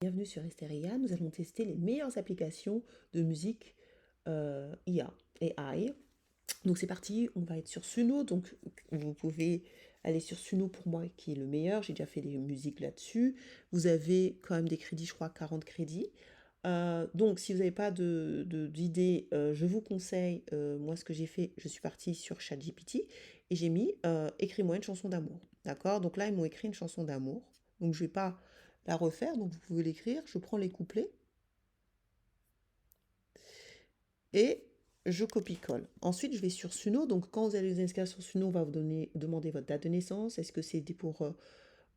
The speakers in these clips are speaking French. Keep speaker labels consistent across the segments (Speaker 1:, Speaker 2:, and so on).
Speaker 1: Bienvenue sur Esteria, nous allons tester les meilleures applications de musique IA, AI. Donc c'est parti, on va être sur Suno, donc vous pouvez aller sur Suno pour moi qui est le meilleur, j'ai déjà fait des musiques là-dessus. Vous avez quand même des crédits, je crois 40 crédits. Donc si vous n'avez pas d'idée, je vous conseille, moi ce que j'ai fait, je suis partie sur ChatGPT et j'ai mis écris-moi une chanson d'amour. D'accord? Donc là ils m'ont écrit une chanson d'amour, donc je ne vais pas la refaire, donc vous pouvez l'écrire, je prends les couplets et je copie-colle. Ensuite, je vais sur Suno. Donc, quand vous allez vous inscrire sur Suno, on va vous demander votre date de naissance. Est-ce que c'est pour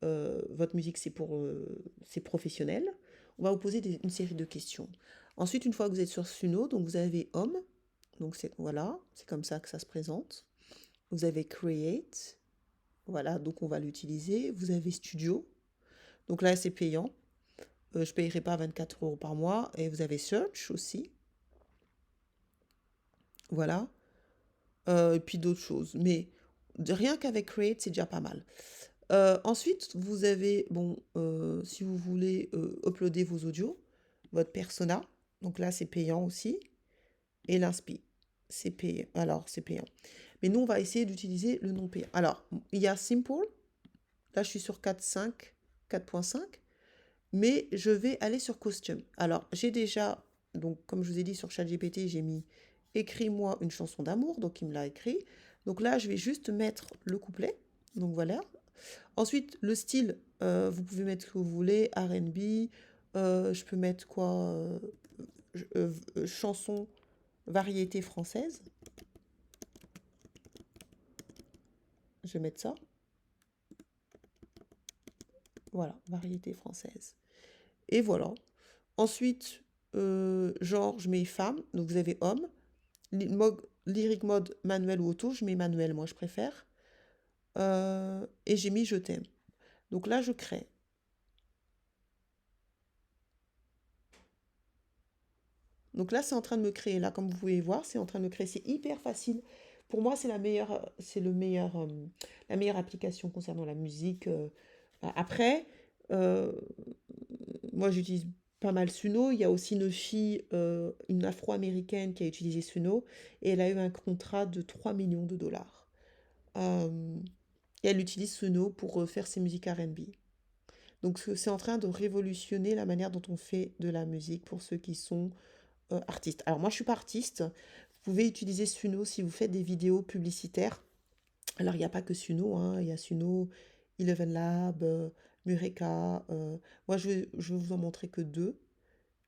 Speaker 1: votre musique, c'est professionnel? On va vous poser une série de questions. Ensuite, une fois que vous êtes sur Suno, donc vous avez Home. Donc, voilà, c'est comme ça que ça se présente. Vous avez Create. Voilà, donc on va l'utiliser. Vous avez Studio. Donc là, c'est payant. Je ne payerai pas 24 € par mois. Et vous avez Search aussi. Voilà. Et puis d'autres choses. Mais rien qu'avec Create, c'est déjà pas mal. Ensuite, vous avez, bon, si vous voulez uploader vos audios, votre persona. Donc là, c'est payant aussi. Et l'inspi, c'est payant. Alors, c'est payant. Mais nous, on va essayer d'utiliser le non payant. Alors, il y a Simple. Là, je suis sur 4.5. Mais je vais aller sur Costume. Alors, j'ai déjà, donc comme je vous ai dit sur ChatGPT, j'ai mis écris-moi une chanson d'amour, donc il me l'a écrit. Donc là, je vais juste mettre le couplet. Donc voilà. Ensuite, le style, vous pouvez mettre ce que vous voulez, R&B. Je peux mettre quoi chanson variété française. Je vais mettre ça. Voilà, variété française. Et voilà. Ensuite, genre, je mets femme, donc vous avez homme. Lyric mode manuel ou auto, je mets manuel, moi je préfère. Et j'ai mis je t'aime. Donc là, je crée. Donc là, c'est en train de me créer. Là, comme vous pouvez voir, c'est en train de me créer. C'est hyper facile. Pour moi, c'est la meilleure application concernant la musique. Après, moi, j'utilise pas mal Suno. Il y a aussi une fille, une afro-américaine qui a utilisé Suno et elle a eu un contrat de 3 millions de dollars. Et elle utilise Suno pour faire ses musiques R&B. Donc c'est en train de révolutionner la manière dont on fait de la musique pour ceux qui sont artistes. Alors moi je suis pas artiste, vous pouvez utiliser Suno si vous faites des vidéos publicitaires. Alors il n'y a pas que Suno, hein. Il y a Suno, Eleven Lab, Mureka. Moi je vais vous en montrer que deux.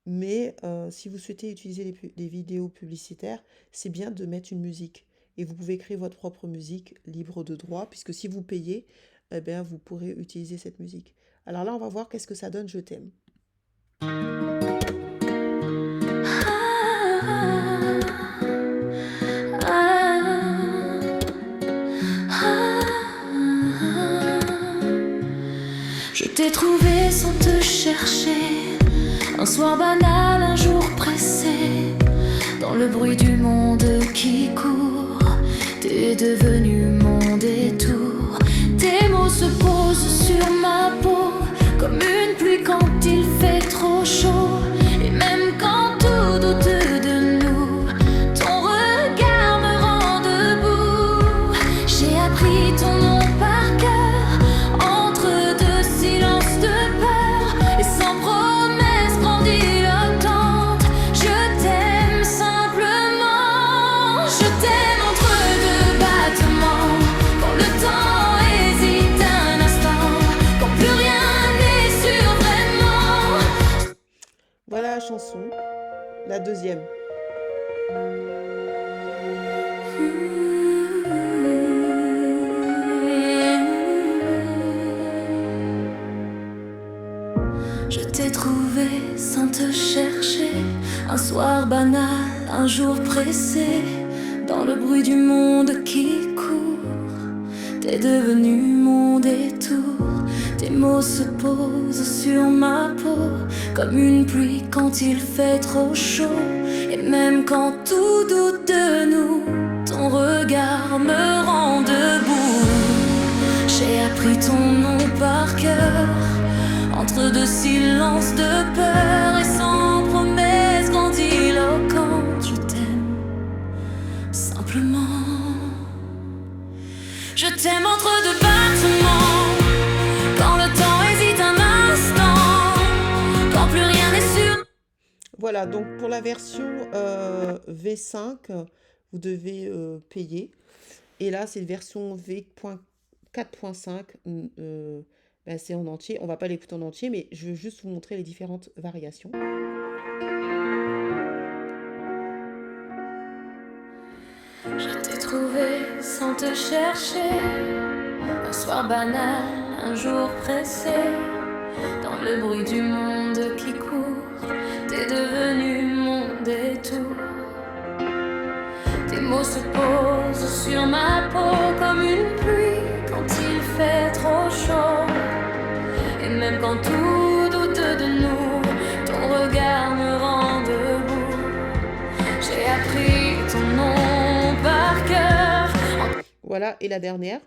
Speaker 1: Mais si vous souhaitez utiliser les vidéos publicitaires, c'est bien de mettre une musique. Et vous pouvez créer votre propre musique libre de droit, puisque si vous payez, eh bien, vous pourrez utiliser cette musique. Alors là, on va voir qu'est-ce que ça donne, je t'aime.
Speaker 2: Je t'ai trouvé sans te chercher, un soir banal, un jour pressé, dans le bruit du monde qui court, t'es devenu mon détour. Tes mots se posent sur ma peau, comme une pluie quand il fait trop chaud. Et même quand tout doute de nous, ton regard me rend debout. J'ai appris ton nom par cœur, entre deux silences de peur, et sans promesse grandiloquente. Je t'aime simplement, je t'aime entre deux battements, quand le temps hésite un instant, quand plus rien n'est sûr vraiment.
Speaker 1: Voilà la chanson, la deuxième.
Speaker 2: Je t'ai trouvé sans te chercher, un soir banal, un jour pressé, dans le bruit du monde qui court, t'es devenu mon détour. Tes mots se posent sur ma peau, comme une pluie quand il fait trop chaud. Et même quand tout doute de nous, ton regard me rend debout. J'ai appris ton nom par cœur, entre Entre deux silences de peur et sans promesse grandiloquente, je t'aime simplement. Je t'aime entre deux battements, quand le temps hésite un instant, quand plus rien n'est sûr.
Speaker 1: Voilà, donc pour la version V5, vous devez payer. Et là, c'est une version V.4.5. Ben, c'est en entier. On va pas l'écouter en entier, mais je veux juste vous montrer les différentes variations.
Speaker 2: Je t'ai trouvé sans te chercher, un soir banal, un jour pressé, dans le bruit du monde qui court, t'es devenu mon détour. Tes mots se posent sur ma peau comme une pluie quand il fait trop chaud. Et même quand tout doute de nous, ton regard me rend debout. J'ai appris ton nom par cœur.
Speaker 1: Voilà, et la dernière.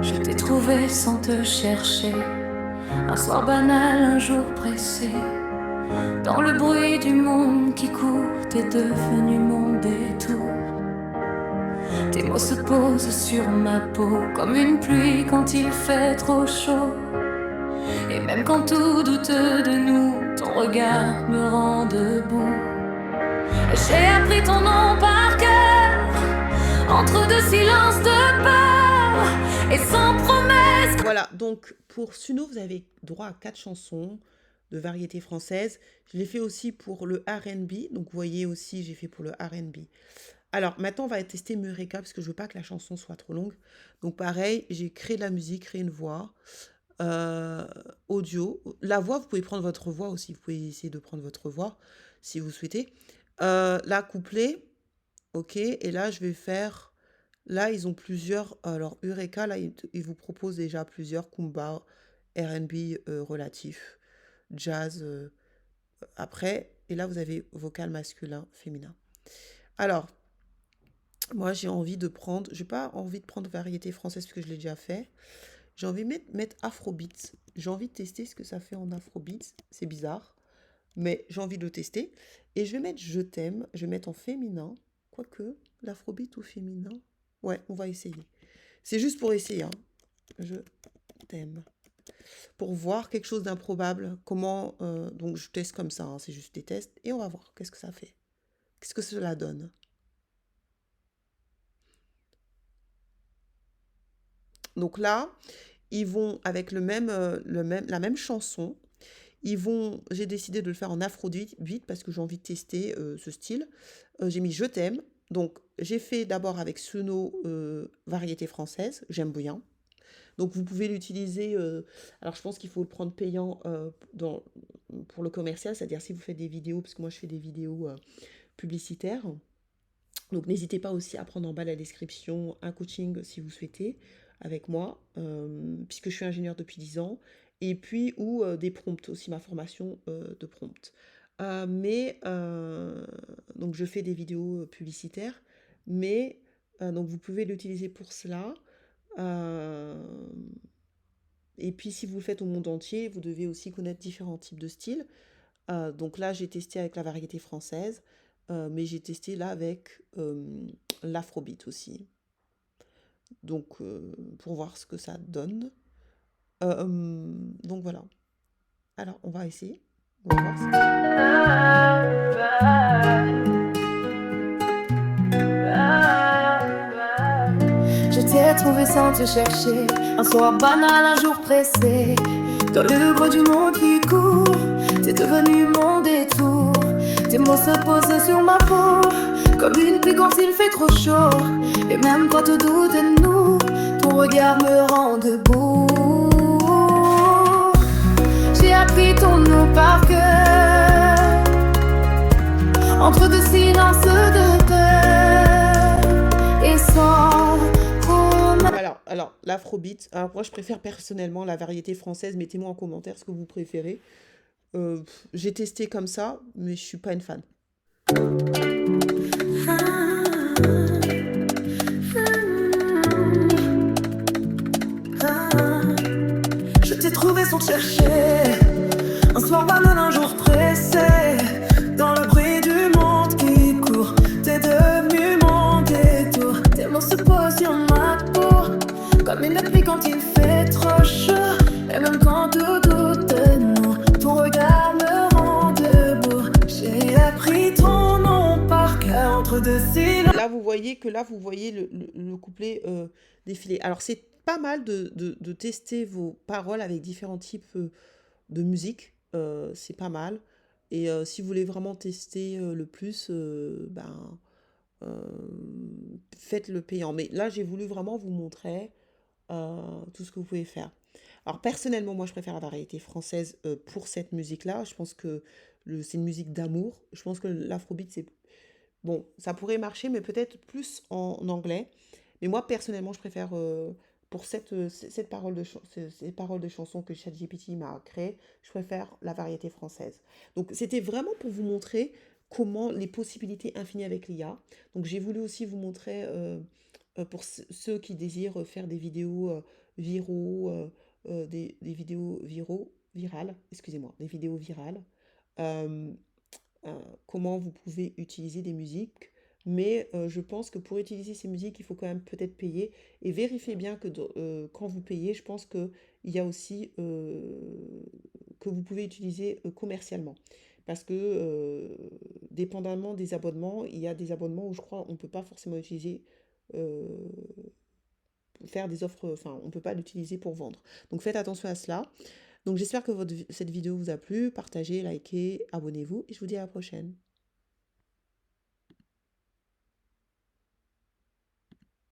Speaker 2: Je t'ai trouvé sans te chercher, un soir banal, un jour pressé, dans le bruit du monde qui court, t'es devenu mon détour. Tes mots se posent sur ma peau comme une pluie quand il fait trop chaud. Et même quand tout doute de nous, ton regard me rend debout. J'ai appris ton nom par cœur, entre deux silences de peur et sans promesse.
Speaker 1: Voilà, donc pour Suno, vous avez droit à 4 chansons de variété française. Je l'ai fait aussi pour le R&B, donc vous voyez aussi, j'ai fait pour le R&B. Alors, maintenant, on va tester Mureka, parce que je veux pas que la chanson soit trop longue. Donc, pareil, j'ai créé de la musique, créé une voix, audio. La voix, vous pouvez prendre votre voix aussi. Vous pouvez essayer de prendre votre voix, si vous souhaitez. Là, couplet, ok. Et là, je vais faire... Là, ils ont plusieurs... Alors, Eureka, là, ils vous proposent déjà plusieurs Kumba, R&B relatifs, jazz après. Et là, vous avez vocal masculin, féminin. Alors... Moi, j'ai envie de prendre... J'ai pas envie de prendre variété française parce que je l'ai déjà fait. J'ai envie de mettre Afrobeat. J'ai envie de tester ce que ça fait en Afrobeat. C'est bizarre, mais j'ai envie de le tester. Et je vais mettre Je t'aime. Je vais mettre en féminin. Quoique, l'Afrobeat ou féminin. Ouais, on va essayer. C'est juste pour essayer. Hein. Je t'aime. Pour voir quelque chose d'improbable. Comment... donc, je teste comme ça. Hein. C'est juste des tests. Et on va voir qu'est-ce que ça fait. Qu'est-ce que cela donne. Donc là, ils vont avec la même chanson. J'ai décidé de le faire en afrobeat parce que j'ai envie de tester ce style. J'ai mis Je t'aime. Donc j'ai fait d'abord avec Suno variété française. J'aime bien. Donc vous pouvez l'utiliser. Alors je pense qu'il faut le prendre payant pour le commercial, c'est-à-dire si vous faites des vidéos, parce que moi je fais des vidéos publicitaires. Donc n'hésitez pas aussi à prendre en bas la description un coaching si vous souhaitez avec moi, puisque je suis ingénieure depuis 10 ans, et puis ou des prompts aussi, ma formation de prompt. Donc je fais des vidéos publicitaires, mais donc vous pouvez l'utiliser pour cela. Et puis si vous le faites au monde entier, vous devez aussi connaître différents types de styles. Donc là, j'ai testé avec la variété française, mais j'ai testé là avec l'afrobeat aussi. Donc, pour voir ce que ça donne. Donc voilà. Alors, on va essayer. On va voir
Speaker 2: Je t'ai trouvé sans te chercher, un soir banal, un jour pressé, dans le gros du monde qui court, t'es devenu mon détour. Tes mots se posent sur ma peau comme une pluie quand il fait trop chaud. Et même quand tout doute de nous, ton regard me rend debout. J'ai appris ton nom par cœur, entre deux silences de peur et sans promesse.
Speaker 1: Alors l'afrobeat, alors moi je préfère personnellement la variété française. Mettez-moi en commentaire ce que vous préférez. J'ai testé comme ça, mais je suis pas une fan.
Speaker 2: Je t'ai trouvé sans te chercher, un soir banal, un jour pressé, dans le bruit du monde qui court. T'es devenu mon détour, tes mots se posent sur ma peau, comme une pluie quand il fait trop chaud. Et même quand tout doute de nous, ton regard me rend debout. J'ai appris ton nom par cœur entre deux syllabes.
Speaker 1: Là, vous voyez le couplet défiler. Alors, c'est pas mal de tester vos paroles avec différents types de musique. C'est pas mal. Et si vous voulez vraiment tester le plus, euh, faites le payant. Mais là, j'ai voulu vraiment vous montrer tout ce que vous pouvez faire. Alors, personnellement, moi, je préfère la variété française pour cette musique-là. Je pense que c'est une musique d'amour. Je pense que l'afrobeat, c'est bon, ça pourrait marcher, mais peut-être plus en anglais. Mais moi, personnellement, je préfère, pour cette parole ces paroles de chansons que ChatGPT m'a créées, je préfère la variété française. Donc, c'était vraiment pour vous montrer comment les possibilités infinies avec l'IA. Donc, j'ai voulu aussi vous montrer, pour ceux qui désirent faire des vidéos viraux, des vidéos virales, excusez-moi, des vidéos virales. euh, comment vous pouvez utiliser des musiques. Mais je pense que pour utiliser ces musiques, il faut quand même peut-être payer. Et vérifiez bien que quand vous payez, je pense qu'il y a aussi que vous pouvez utiliser commercialement. Parce que dépendamment des abonnements, il y a des abonnements où je crois on ne peut pas forcément utiliser, euh, faire des offres, enfin on ne peut pas l'utiliser pour vendre. Donc faites attention à cela. Donc j'espère que cette vidéo vous a plu. Partagez, likez, abonnez-vous et je vous dis à la prochaine.